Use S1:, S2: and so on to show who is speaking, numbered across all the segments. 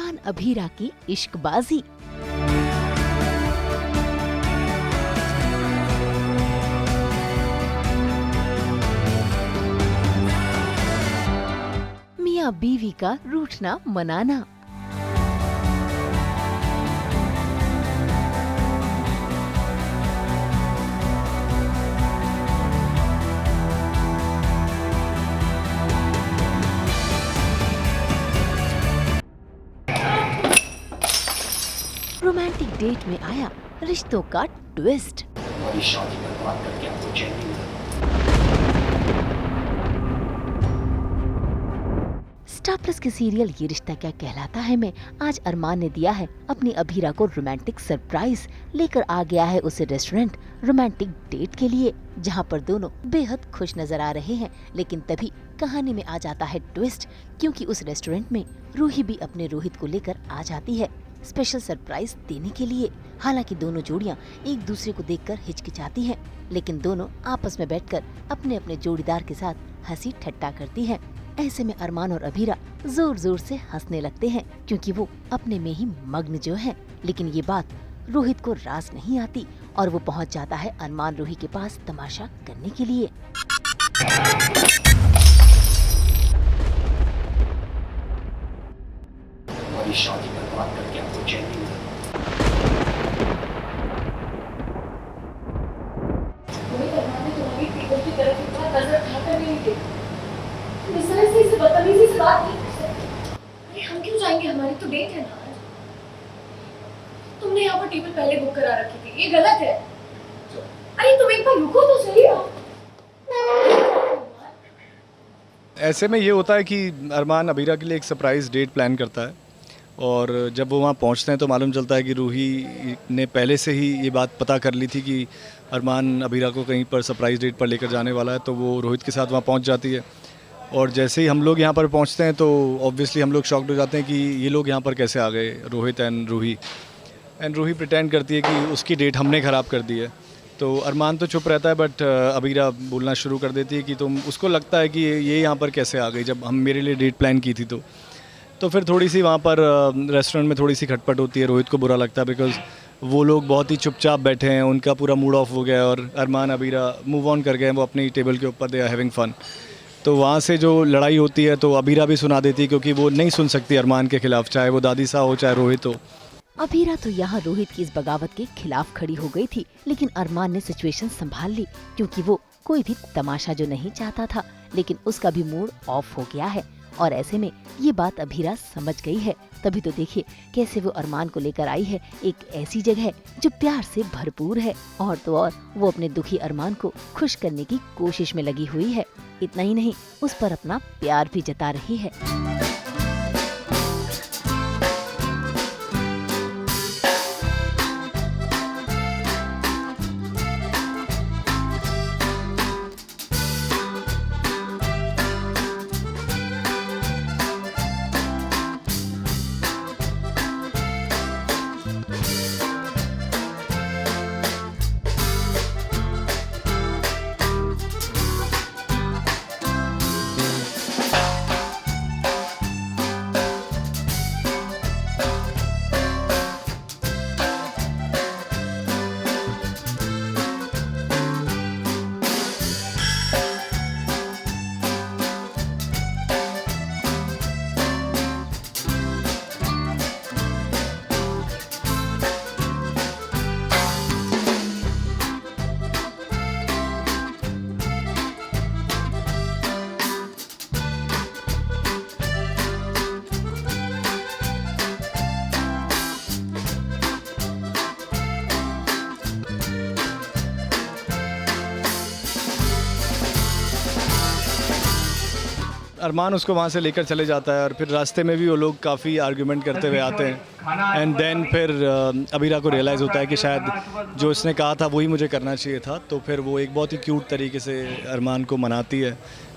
S1: अरमान अभीरा की इश्कबाजी। मियां बीवी का रूठना मनाना। रोमांटिक डेट में आया रिश्तों का ट्विस्ट।
S2: शादी बर्बाद करके आपको चैन नहीं मिला।
S1: स्टार प्लस के सीरियल ये रिश्ता क्या कहलाता है में आज अरमान ने दिया है अपनी अभीरा को रोमांटिक सरप्राइज। लेकर आ गया है उसे रेस्टोरेंट रोमांटिक डेट के लिए, जहां पर दोनों बेहद खुश नजर आ रहे हैं। लेकिन तभी कहानी में आ जाता है ट्विस्ट, क्योंकि उस रेस्टोरेंट में रूही भी अपने रोहित को लेकर आ जाती है स्पेशल सरप्राइज देने के लिए। हालांकि दोनों जोड़ियां एक दूसरे को देखकर हिचकिचाती हैं, लेकिन दोनों आपस में बैठकर अपने अपने जोड़ीदार के साथ हंसी ठट्टा करती हैं। ऐसे में अरमान और अभीरा जोर जोर से हंसने लगते हैं, क्योंकि वो अपने में ही मग्न जो हैं। लेकिन ये बात रोहित को रास नहीं आती और वो पहुंच जाता है अरमान रूही के पास तमाशा करने के लिए।
S2: शादी बर्बाद करके आपको चैन नहीं मिला।
S3: तुम्हारी टेबल की तरफ इतना नजर उठाकर नहीं देखा। इस तरह से इसे बदतमीजी से बात नहीं कर सकते। अरे हम क्यों जाएंगे, हमारी तो डेट है ना आज। तुमने यहाँ पर टेबल पहले बुक करा रखी थी, ये गलत है। अरे तुम एक बार रुको तो सही।
S4: ऐसे में ये होता है कि अरमान अभीरा के लिए एक सरप्राइज़ डेट प्लान करता है, और जब वो वहाँ पहुँचते हैं तो मालूम चलता है कि रूही ने पहले से ही ये बात पता कर ली थी कि अरमान अभीरा को कहीं पर सरप्राइज़ डेट पर लेकर जाने वाला है। तो वो रोहित के साथ वहाँ पहुँच जाती है, और जैसे ही हम लोग यहाँ पर पहुँचते हैं तो ऑब्वियसली हम लोग शॉक्ड हो जाते हैं कि ये लोग यहाँ पर कैसे आ गए, रोहित एंड रूही प्रिटेंड करती है कि उसकी डेट हमने ख़राब कर दी है। तो अरमान तो चुप रहता है, बट अभीरा बोलना शुरू कर देती है कि उसको लगता है कि ये यहाँ पर कैसे आ गई जब हम मेरे लिए डेट प्लान की थी। तो फिर थोड़ी सी वहाँ पर रेस्टोरेंट में थोड़ी सी खटपट होती है। रोहित को बुरा लगता है बिकॉज़ वो लोग बहुत ही चुपचाप बैठे हैं, उनका पूरा मूड ऑफ हो गया है, और अरमान अभीरा मूव ऑन कर गए हैं, वो अपनी टेबल के ऊपर दे आर हैविंग फन। तो वहाँ से जो लड़ाई होती है तो अभीरा भी सुना देती है, क्योंकि वो नहीं सुन सकती अरमान के खिलाफ, चाहे वो दादी सा हो चाहे रोहित हो।
S1: अभीरा तो यहाँ रोहित की इस बगावत के खिलाफ खड़ी हो गई थी, लेकिन अरमान ने सिचुएशन संभाल ली, क्योंकि वो कोई भी तमाशा जो नहीं चाहता था, लेकिन उसका भी मूड ऑफ हो गया है। और ऐसे में ये बात अभीरा समझ गई है। तभी तो देखिए कैसे वो अरमान को लेकर आई है एक ऐसी जगह जो प्यार से भरपूर है, और तो और वो अपने दुखी अरमान को खुश करने की कोशिश में लगी हुई है। इतना ही नहीं, उस पर अपना प्यार भी जता रही है।
S4: अरमान उसको वहाँ से लेकर चले जाता है, और फिर रास्ते में भी वो लोग काफ़ी आर्ग्यूमेंट करते हुए आते हैं। एंड देन फिर अभीरा को रियलाइज़ होता है कि शायद जो इसने कहा था वही मुझे करना चाहिए था। तो फिर वो एक बहुत ही क्यूट तरीके से अरमान को मनाती है,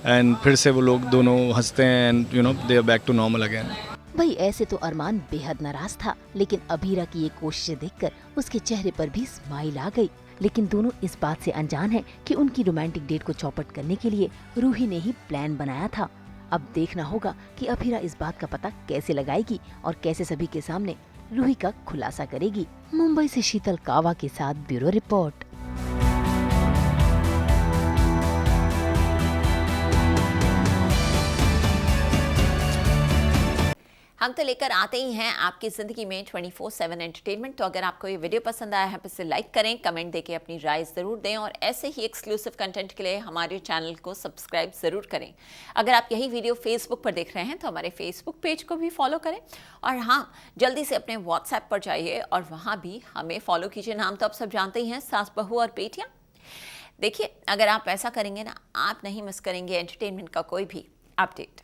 S4: एंड फिर से वो लोग दोनों हंसते हैं, and you know they are back to normal again.
S1: भाई ऐसे तो अरमान बेहद नाराज था, लेकिन अभीरा की ये कोशिशें देखकर उसके चेहरे पर भी स्माइल आ गई। लेकिन दोनों इस बात से अनजान हैं कि उनकी रोमांटिक डेट को चौपट करने के लिए रूही ने ही प्लान बनाया था। अब देखना होगा कि अभीरा इस बात का पता कैसे लगाएगी और कैसे सभी के सामने रूही का खुलासा करेगी। मुंबई से शीतल कावा के साथ ब्यूरो रिपोर्ट।
S5: हम तो लेकर आते ही हैं आपकी ज़िंदगी में 24/7 एंटरटेनमेंट। तो अगर आपको ये वीडियो पसंद आया है तो इसे लाइक करें, कमेंट देके अपनी राय ज़रूर दें और ऐसे ही एक्सक्लूसिव कंटेंट के लिए हमारे चैनल को सब्सक्राइब ज़रूर करें। अगर आप यही वीडियो फेसबुक पर देख रहे हैं तो हमारे फेसबुक पेज को भी फॉलो करें और हाँ, जल्दी से अपने व्हाट्सएप पर जाइए और वहाँ भी हमें फॉलो कीजिए। नाम तो आप सब जानते ही हैं, सास बहू और बेटियाँ। देखिए, अगर आप ऐसा करेंगे ना, आप नहीं मिस करेंगे एंटरटेनमेंट का कोई भी अपडेट।